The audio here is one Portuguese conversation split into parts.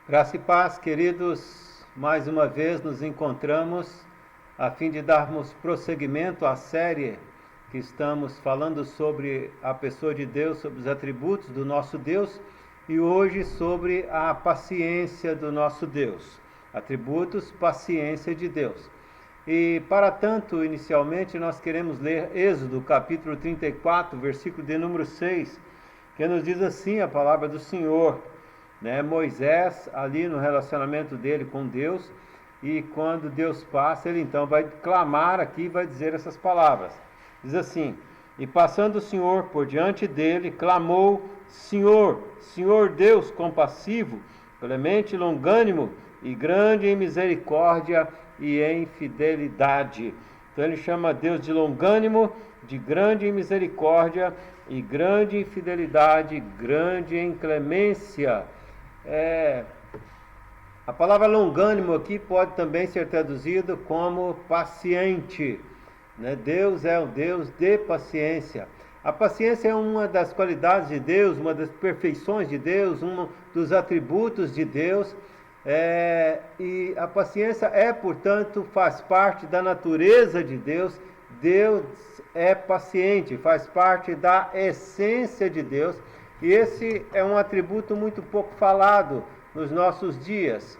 Graça e paz, queridos, mais uma vez nos encontramos a fim de darmos prosseguimento à série que estamos falando sobre a pessoa de Deus, sobre os atributos do nosso Deus e hoje sobre a paciência do nosso Deus. Atributos, paciência de Deus. E para tanto, inicialmente, nós queremos ler Êxodo, capítulo 34, versículo de número 6, que nos diz assim a palavra do Senhor. Moisés ali no relacionamento dele com Deus, e quando Deus passa, ele então vai clamar aqui e vai dizer essas palavras. Diz assim: e passando o Senhor por diante dele, clamou: Senhor, Senhor Deus compassivo, clemente, longânimo e grande em misericórdia e em fidelidade. Então ele chama Deus de longânimo, de grande em misericórdia e grande em fidelidade, grande em clemência. A palavra longânimo aqui pode também ser traduzido como paciente. Deus é um Deus de paciência. A paciência é uma das qualidades de Deus, uma das perfeições de Deus, um dos atributos de Deus. E a paciência portanto, faz parte da natureza de Deus. Deus é paciente, faz parte da essência de Deus. E esse é um atributo muito pouco falado nos nossos dias,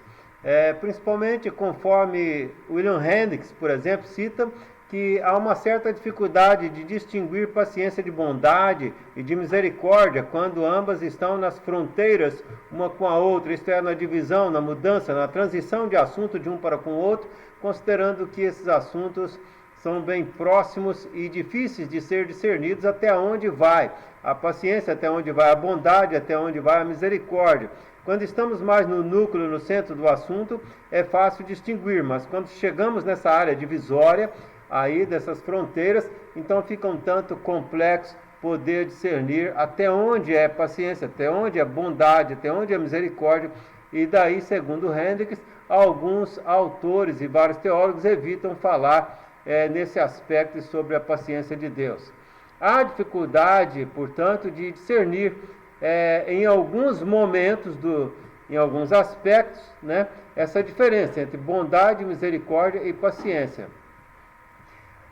principalmente conforme William Hendricks, por exemplo, cita que há uma certa dificuldade de distinguir paciência de bondade e de misericórdia quando ambas estão nas fronteiras uma com a outra, isto é, na divisão, na mudança, na transição de assunto de um para com o outro, considerando que esses assuntos são bem próximos e difíceis de ser discernidos até onde vai a paciência, até onde vai a bondade, até onde vai a misericórdia. Quando estamos mais no núcleo, no centro do assunto, é fácil distinguir, mas quando chegamos nessa área divisória, aí dessas fronteiras, então fica um tanto complexo poder discernir até onde é paciência, até onde é bondade, até onde é misericórdia. E daí, segundo Hendricks, alguns autores e vários teólogos evitam falar nesse aspecto sobre a paciência de Deus. Há dificuldade, portanto, de discernir em alguns momentos, em alguns aspectos, essa diferença entre bondade, misericórdia e paciência.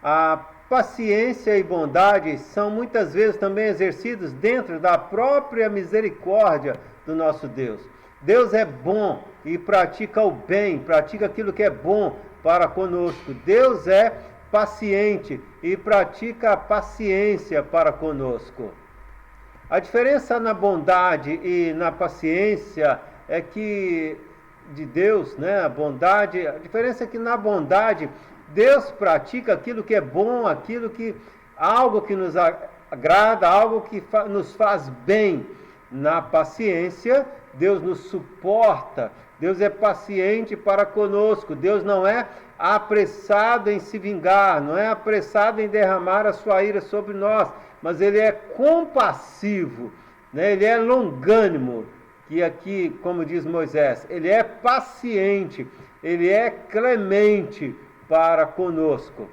A paciência e bondade são muitas vezes também exercidos dentro da própria misericórdia do nosso Deus. Deus é bom e pratica o bem, pratica aquilo que é bom para conosco. Deus é paciente e pratica a paciência para conosco. A diferença na bondade e na paciência é que de Deus, a bondade, a diferença é que na bondade Deus pratica aquilo que é bom, algo que nos agrada, algo que nos faz bem. Na paciência, Deus nos suporta, Deus é paciente para conosco, Deus não é apressado em se vingar, não é apressado em derramar a sua ira sobre nós, mas Ele é compassivo, Ele é longânimo, que aqui, como diz Moisés, Ele é paciente, Ele é clemente para conosco.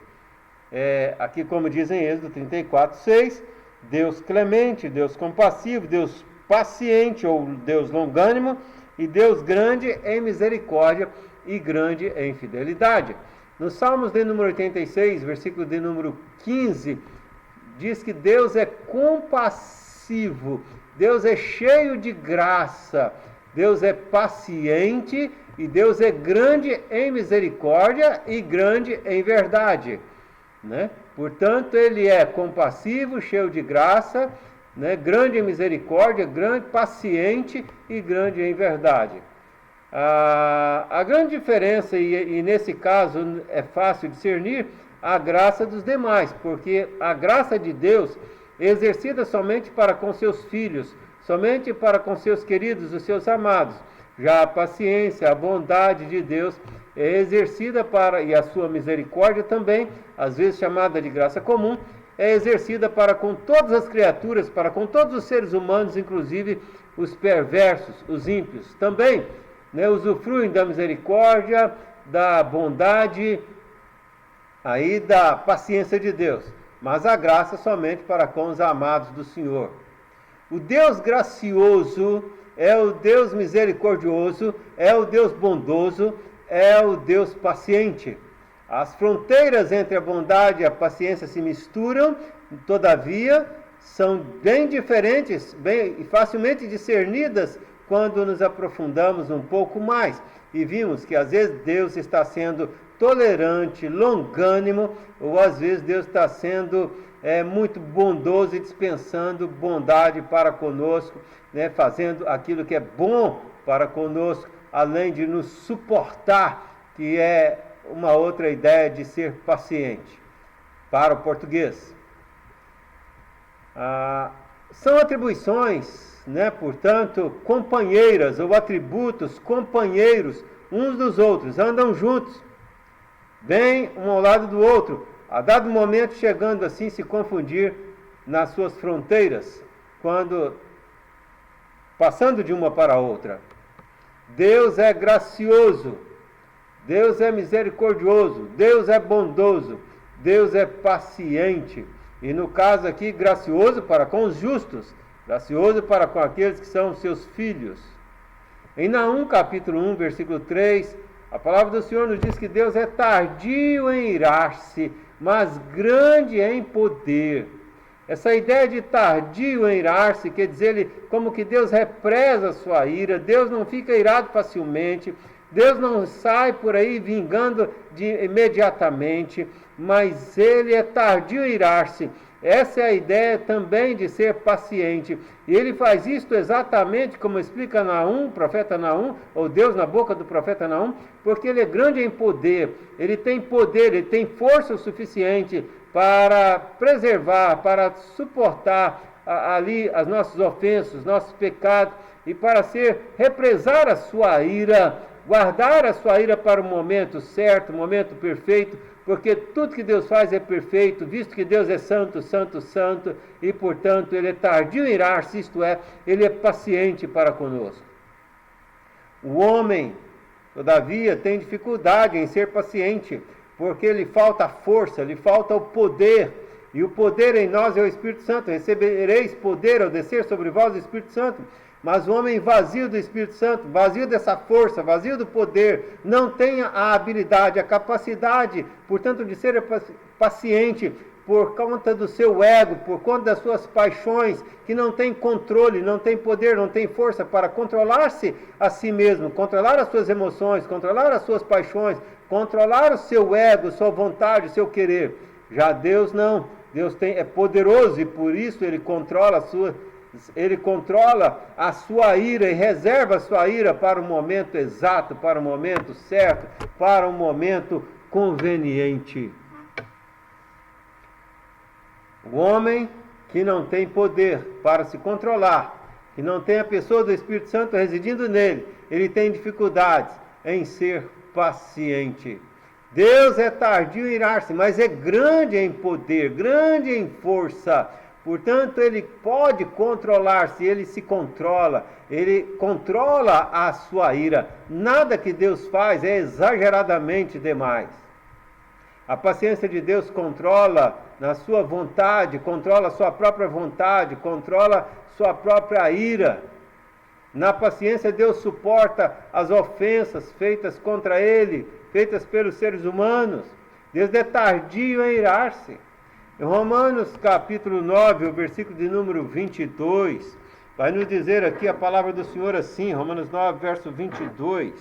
Aqui, como diz em Êxodo 34, 6, Deus clemente, Deus compassivo, Deus paciente ou Deus longânimo e Deus grande em misericórdia e grande em fidelidade. No Salmos de número 86, versículo de número 15, diz que Deus é compassivo, Deus é cheio de graça, Deus é paciente e Deus é grande em misericórdia e grande em verdade. Portanto, Ele é compassivo, cheio de graça, grande em misericórdia, grande, paciente e grande em verdade. A grande diferença, e nesse caso é fácil discernir, a graça dos demais, porque a graça de Deus é exercida somente para com seus filhos, somente para com seus queridos, os seus amados. Já a paciência, a bondade de Deus é exercida e a sua misericórdia também, às vezes chamada de graça comum, é exercida para com todas as criaturas, para com todos os seres humanos, inclusive os perversos, os ímpios. Também usufruem da misericórdia, da bondade, aí da paciência de Deus, mas a graça somente para com os amados do Senhor. O Deus gracioso é o Deus misericordioso, é o Deus bondoso, é o Deus paciente. As fronteiras entre a bondade e a paciência se misturam, todavia, são bem diferentes, bem facilmente discernidas quando nos aprofundamos um pouco mais. E vimos que às vezes Deus está sendo tolerante, longânimo, ou às vezes Deus está sendo muito bondoso e dispensando bondade para conosco, né, fazendo aquilo que é bom para conosco, além de nos suportar, que é uma outra ideia de ser paciente. Para o português. São atribuições, né, portanto, companheiras ou atributos companheiros uns dos outros, andam juntos, vêm um ao lado do outro, a dado momento chegando assim se confundir nas suas fronteiras, quando passando de uma para a outra. Deus é gracioso, Deus é misericordioso, Deus é bondoso, Deus é paciente. E no caso aqui, gracioso para com os justos, gracioso para com aqueles que são seus filhos. Em Naum, capítulo 1, versículo 3, a palavra do Senhor nos diz que Deus é tardio em irar-se, mas grande em poder. Essa ideia de tardio em irar-se quer dizer como que Deus represa a sua ira, Deus não fica irado facilmente, Deus não sai por aí vingando imediatamente, mas Ele é tardio em irar-se. Essa é a ideia também de ser paciente. E Ele faz isto exatamente como explica Naum, profeta Naum, ou Deus na boca do profeta Naum, porque Ele é grande em poder, Ele tem força o suficiente para preservar, para suportar ali as nossas ofensas, os nossos pecados, e para represar a sua ira, guardar a sua ira para o momento certo, o momento perfeito, porque tudo que Deus faz é perfeito, visto que Deus é santo, santo, santo, e portanto Ele é tardio em irar-se, isto é, Ele é paciente para conosco. O homem, todavia, tem dificuldade em ser paciente, porque lhe falta força, lhe falta o poder, e o poder em nós é o Espírito Santo. Recebereis poder ao descer sobre vós o Espírito Santo. Mas o homem vazio do Espírito Santo, vazio dessa força, vazio do poder, não tem a habilidade, a capacidade, portanto, de ser paciente por conta do seu ego, por conta das suas paixões, que não tem controle, não tem poder, não tem força para controlar-se a si mesmo, controlar as suas emoções, controlar as suas paixões, controlar o seu ego, sua vontade, o seu querer. Já Deus não. Deus é poderoso e por isso Ele controla a sua ira e reserva a sua ira para o momento exato, para o momento certo, para o momento conveniente. O homem que não tem poder para se controlar, que não tem a pessoa do Espírito Santo residindo nele, ele tem dificuldades em ser paciente. Deus é tardio em irar-se, mas é grande em poder, grande em força. Portanto, Ele pode controlar-se, Ele se controla, Ele controla a sua ira. Nada que Deus faz é exageradamente demais. A paciência de Deus controla na sua vontade, controla a sua própria vontade, controla sua própria ira. Na paciência, Deus suporta as ofensas feitas contra Ele, feitas pelos seres humanos. Deus é tardio em irar-se. Em Romanos capítulo 9, o versículo de número 22, vai nos dizer aqui a palavra do Senhor assim, Romanos 9, verso 22.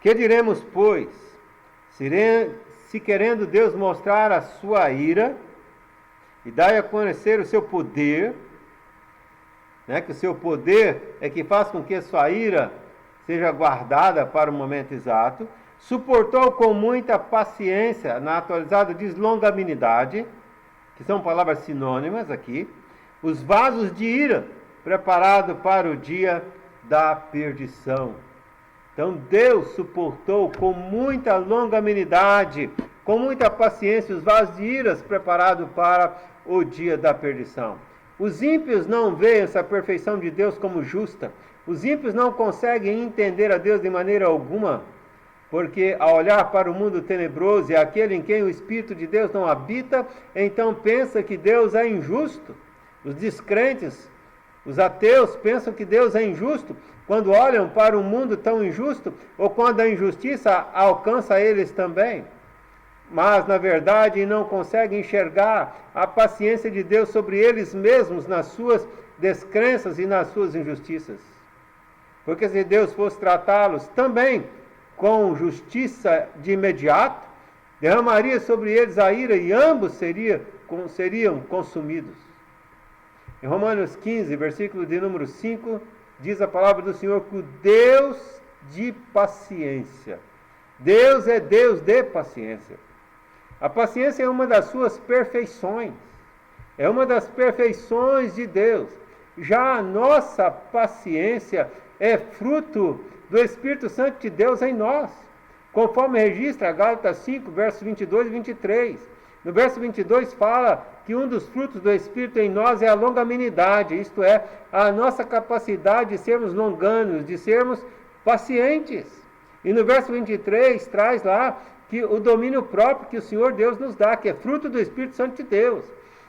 Que diremos, pois? Se querendo Deus mostrar a sua ira, e dar a conhecer o seu poder, né, que o seu poder é que faz com que a sua ira seja guardada para o momento exato, suportou com muita paciência, na atualizada diz longanimidade, que são palavras sinônimas aqui, os vasos de ira, preparado para o dia da perdição. Então Deus suportou com muita longanimidade, com muita paciência, os vasos de iras preparados para o dia da perdição. Os ímpios não veem essa perfeição de Deus como justa. Os ímpios não conseguem entender a Deus de maneira alguma, porque ao olhar para o mundo tenebroso e aquele em quem o Espírito de Deus não habita, então pensa que Deus é injusto. Os descrentes Os ateus pensam que Deus é injusto quando olham para um mundo tão injusto ou quando a injustiça alcança eles também. Mas, na verdade, não conseguem enxergar a paciência de Deus sobre eles mesmos nas suas descrenças e nas suas injustiças. Porque se Deus fosse tratá-los também com justiça de imediato, derramaria sobre eles a ira e ambos seriam consumidos. Em Romanos 15, versículo de número 5, diz a palavra do Senhor que o Deus de paciência. Deus é Deus de paciência. A paciência é uma das suas perfeições. É uma das perfeições de Deus. Já a nossa paciência é fruto do Espírito Santo de Deus em nós, conforme registra Gálatas 5, versos 22 e 23. No verso 22 fala que um dos frutos do Espírito em nós é a longanimidade, isto é, a nossa capacidade de sermos longânimos, de sermos pacientes. E no verso 23 traz lá que o domínio próprio que o Senhor Deus nos dá, que é fruto do Espírito Santo de Deus.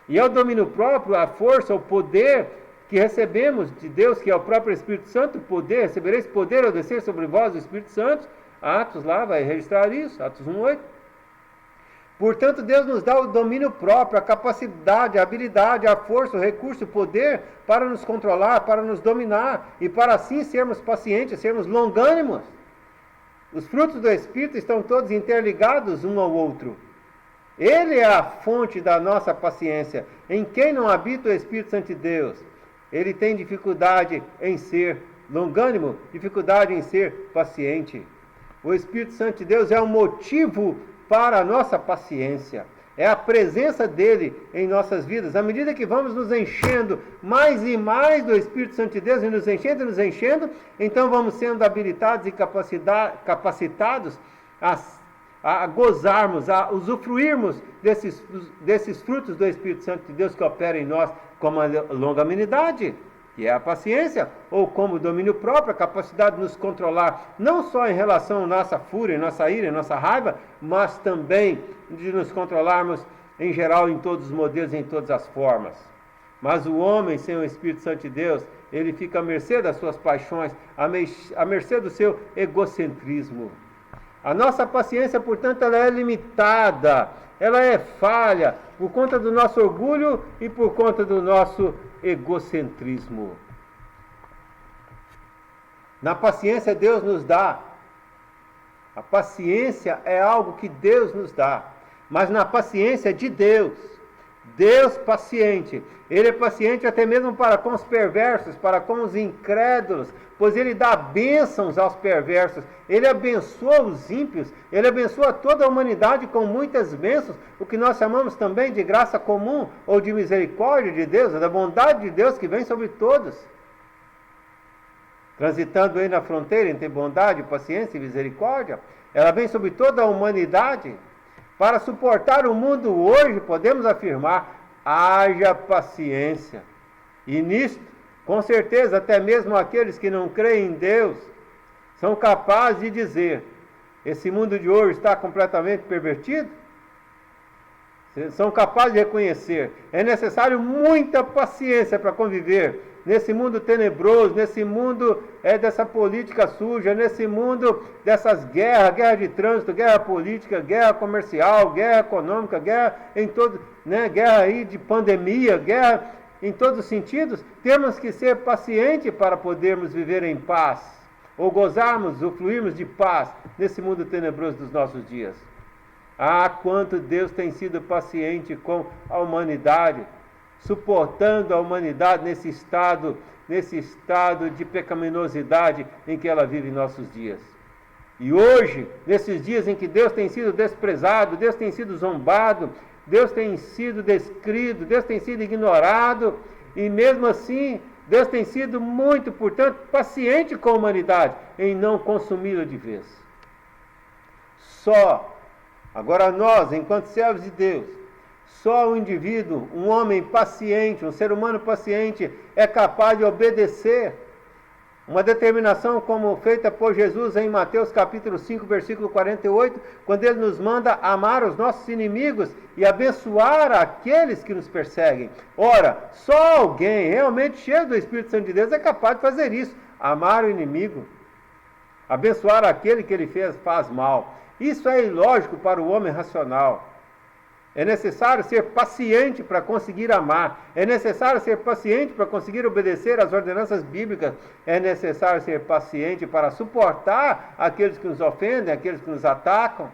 E é o domínio próprio, a força, o poder que recebemos de Deus, que é o próprio Espírito Santo, recebereis poder ao descer sobre vós o Espírito Santo. Atos lá vai registrar isso, Atos 1:8. Portanto, Deus nos dá o domínio próprio, a capacidade, a habilidade, a força, o recurso, o poder para nos controlar, para nos dominar e para assim sermos pacientes, sermos longânimos. Os frutos do Espírito estão todos interligados um ao outro. Ele é a fonte da nossa paciência. Em quem não habita o Espírito Santo de Deus, ele tem dificuldade em ser longânimo, dificuldade em ser paciente. O Espírito Santo de Deus é o motivo para a nossa paciência. É a presença dele em nossas vidas. À medida que vamos nos enchendo mais e mais do Espírito Santo de Deus, e nos enchendo, então vamos sendo habilitados e capacitados a gozarmos, a usufruirmos desses frutos do Espírito Santo de Deus que opera em nós, como a longanimidade, que é a paciência, ou como o domínio próprio, a capacidade de nos controlar, não só em relação à nossa fúria, nossa ira, nossa raiva, mas também de nos controlarmos em geral em todos os modelos, em todas as formas. Mas o homem sem o Espírito Santo de Deus, ele fica à mercê das suas paixões, à mercê do seu egocentrismo. A nossa paciência, portanto, ela é limitada, ela é falha, por conta do nosso orgulho e por conta do nosso egocentrismo. Na paciência Deus nos dá. A paciência é algo que Deus nos dá. Mas na paciência de Deus, Deus paciente, Ele é paciente até mesmo para com os perversos, para com os incrédulos, pois Ele dá bênçãos aos perversos, Ele abençoa os ímpios, Ele abençoa toda a humanidade com muitas bênçãos, o que nós chamamos também de graça comum, ou de misericórdia de Deus, da bondade de Deus que vem sobre todos. Transitando aí na fronteira entre bondade, paciência e misericórdia, ela vem sobre toda a humanidade. Para suportar o mundo hoje, podemos afirmar, haja paciência. E nisto, com certeza, até mesmo aqueles que não creem em Deus, são capazes de dizer, esse mundo de hoje está completamente pervertido? São capazes de reconhecer, é necessário muita paciência para conviver nesse mundo tenebroso, nesse mundo dessa política suja, nesse mundo dessas guerras, guerra de trânsito, guerra política, guerra comercial, guerra econômica, guerra em todo, guerra aí de pandemia, guerra em todos os sentidos. Temos que ser pacientes para podermos viver em paz, ou gozarmos, ou fluirmos de paz nesse mundo tenebroso dos nossos dias. Ah, quanto Deus tem sido paciente com a humanidade, suportando a humanidade nesse estado de pecaminosidade em que ela vive em nossos dias. E hoje, nesses dias em que Deus tem sido desprezado, Deus tem sido zombado, Deus tem sido descrido, Deus tem sido ignorado, e mesmo assim, Deus tem sido muito, portanto, paciente com a humanidade em não consumi-la de vez. Agora nós, enquanto servos de Deus, só o indivíduo, um homem paciente, um ser humano paciente, é capaz de obedecer Uma determinação como feita por Jesus em Mateus capítulo 5, versículo 48, quando ele nos manda amar os nossos inimigos e abençoar aqueles que nos perseguem. Ora, só alguém realmente cheio do Espírito Santo de Deus é capaz de fazer isso, amar o inimigo, abençoar aquele que ele faz mal. Isso é ilógico para o homem racional. É necessário ser paciente para conseguir amar. É necessário ser paciente para conseguir obedecer às ordenanças bíblicas. É necessário ser paciente para suportar aqueles que nos ofendem, aqueles que nos atacam.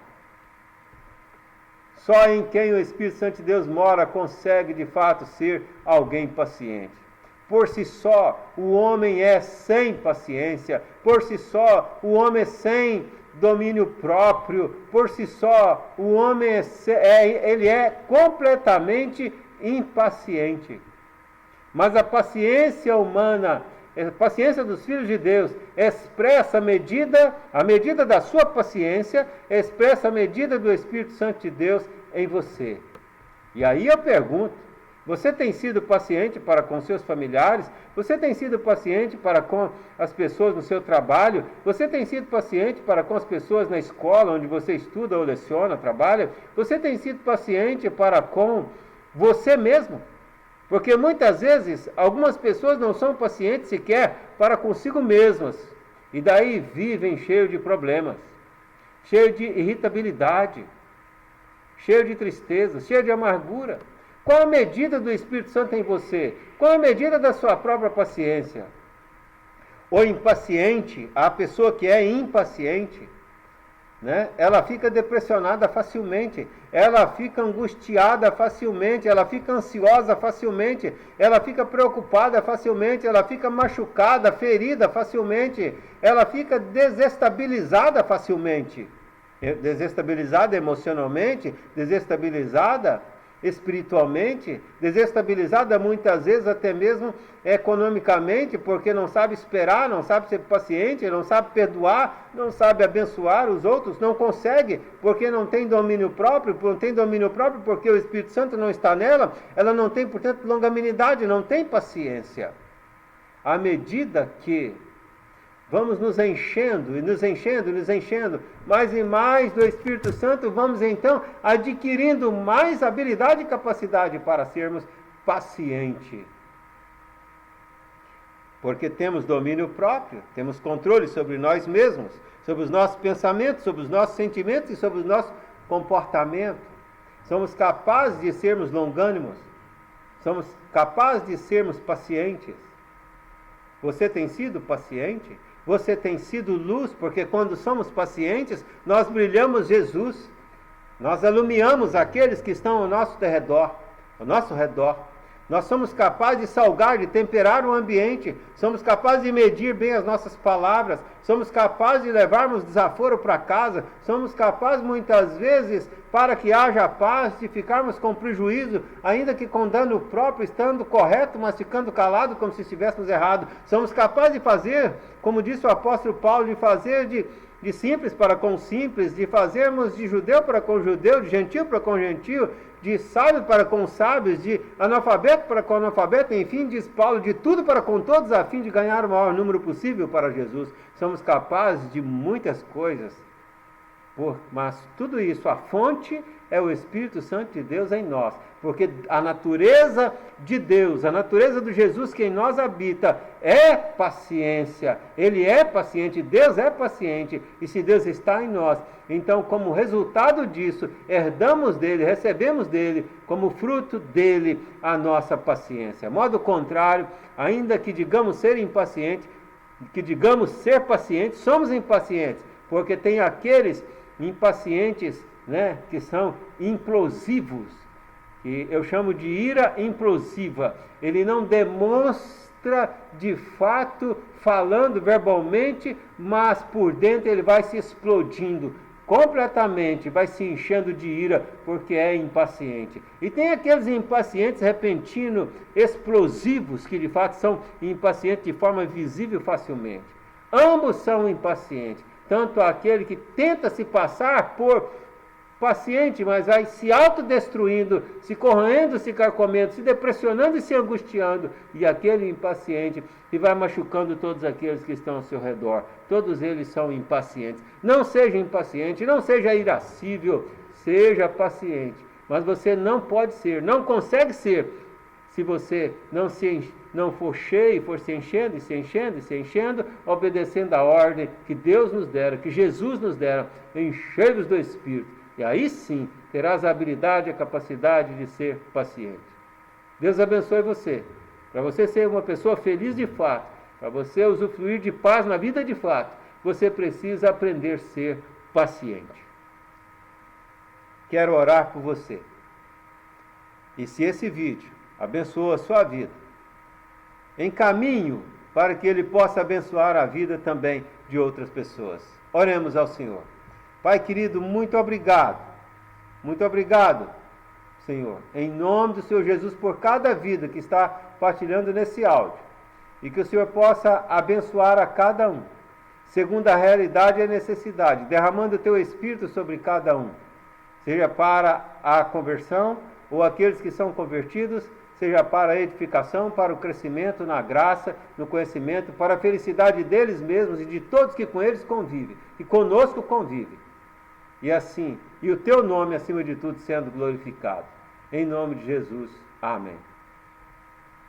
Só em quem o Espírito Santo de Deus mora consegue de fato ser alguém paciente. Por si só, o homem é sem paciência. Por si só, o homem é sem domínio próprio. Por si só, o homem ele é completamente impaciente. Mas a paciência humana, a paciência dos filhos de Deus, expressa a medida da sua paciência, expressa a medida do Espírito Santo de Deus em você. E aí eu pergunto, você tem sido paciente para com seus familiares? Você tem sido paciente para com as pessoas no seu trabalho? Você tem sido paciente para com as pessoas na escola onde você estuda ou leciona, trabalha? Você tem sido paciente para com você mesmo? Porque muitas vezes algumas pessoas não são pacientes sequer para consigo mesmas. E daí vivem cheios de problemas, cheios de irritabilidade, cheios de tristeza, cheios de amargura. Qual a medida do Espírito Santo em você? Qual a medida da sua própria paciência? O impaciente, a pessoa que é impaciente, né? Ela fica depressionada facilmente, ela fica angustiada facilmente, ela fica ansiosa facilmente, ela fica preocupada facilmente, ela fica machucada, ferida facilmente, ela fica desestabilizada facilmente. Desestabilizada emocionalmente, desestabilizada espiritualmente, desestabilizada muitas vezes até mesmo economicamente, porque não sabe esperar, não sabe ser paciente, não sabe perdoar, não sabe abençoar os outros, não consegue, porque não tem domínio próprio, porque o Espírito Santo não está nela, ela não tem, portanto, longanimidade, não tem paciência. À medida que vamos nos enchendo, mais e mais do Espírito Santo, vamos então adquirindo mais habilidade e capacidade para sermos pacientes. Porque temos domínio próprio, temos controle sobre nós mesmos, sobre os nossos pensamentos, sobre os nossos sentimentos e sobre o nosso comportamento. Somos capazes de sermos longânimos, somos capazes de sermos pacientes. Você tem sido paciente? Você tem sido luz, porque quando somos pacientes, nós brilhamos Jesus. Nós alumiamos aqueles que estão ao nosso redor. Nós somos capazes de salgar, de temperar o ambiente. Somos capazes de medir bem as nossas palavras. Somos capazes de levarmos desaforo para casa. Somos capazes, muitas vezes, para que haja paz, de ficarmos com prejuízo, ainda que com dano próprio, estando correto, mas ficando calado como se estivéssemos errado. Somos capazes de fazer, como disse o apóstolo Paulo, de fazer de simples para com simples, de fazermos de judeu para com judeu, de gentil para com gentil, de sábio para com sábios, de analfabeto para com analfabeto, enfim, diz Paulo, de tudo para com todos, a fim de ganhar o maior número possível para Jesus. Somos capazes de muitas coisas, mas tudo isso, a fonte é o Espírito Santo de Deus em nós, porque a natureza de Deus, a natureza do Jesus que em nós habita é paciência. Ele é paciente, Deus é paciente, e se Deus está em nós, então como resultado disso, herdamos dele, recebemos dele, como fruto dele, a nossa paciência. Modo contrário, ainda que digamos ser impacientes, que digamos ser pacientes, somos impacientes, porque tem aqueles impacientes, né, que são implosivos, que eu chamo de ira implosiva. Ele não demonstra de fato falando verbalmente, mas por dentro ele vai se explodindo completamente, vai se enchendo de ira, porque é impaciente. E tem aqueles impacientes repentinos, explosivos, que de fato são impacientes de forma visível facilmente. Ambos são impacientes, tanto aquele que tenta se passar por paciente, mas vai se autodestruindo, se corroendo, se carcomendo, se depressionando e se angustiando, e aquele impaciente que vai machucando todos aqueles que estão ao seu redor. Todos eles são impacientes. Não seja impaciente, não seja irascível, seja paciente. Mas você não pode ser, não consegue ser, se você não for cheio, for se enchendo e se enchendo e se enchendo, obedecendo a ordem que Deus nos dera, que Jesus nos dera, enchei-vos do Espírito. E aí sim, terás a habilidade e a capacidade de ser paciente. Deus abençoe você. Para você ser uma pessoa feliz de fato, para você usufruir de paz na vida de fato, você precisa aprender a ser paciente. Quero orar por você. E se esse vídeo abençoa a sua vida, encaminho para que ele possa abençoar a vida também de outras pessoas. Oremos ao Senhor. Pai querido, muito obrigado. Muito obrigado, Senhor, em nome do Senhor Jesus, por cada vida que está partilhando nesse áudio. E que o Senhor possa abençoar a cada um, segundo a realidade e a necessidade, derramando o teu Espírito sobre cada um. Seja para a conversão, ou aqueles que são convertidos, seja para a edificação, para o crescimento na graça, no conhecimento, para a felicidade deles mesmos e de todos que com eles convivem, e conosco convivem. E assim, e o teu nome acima de tudo sendo glorificado. Em nome de Jesus. Amém.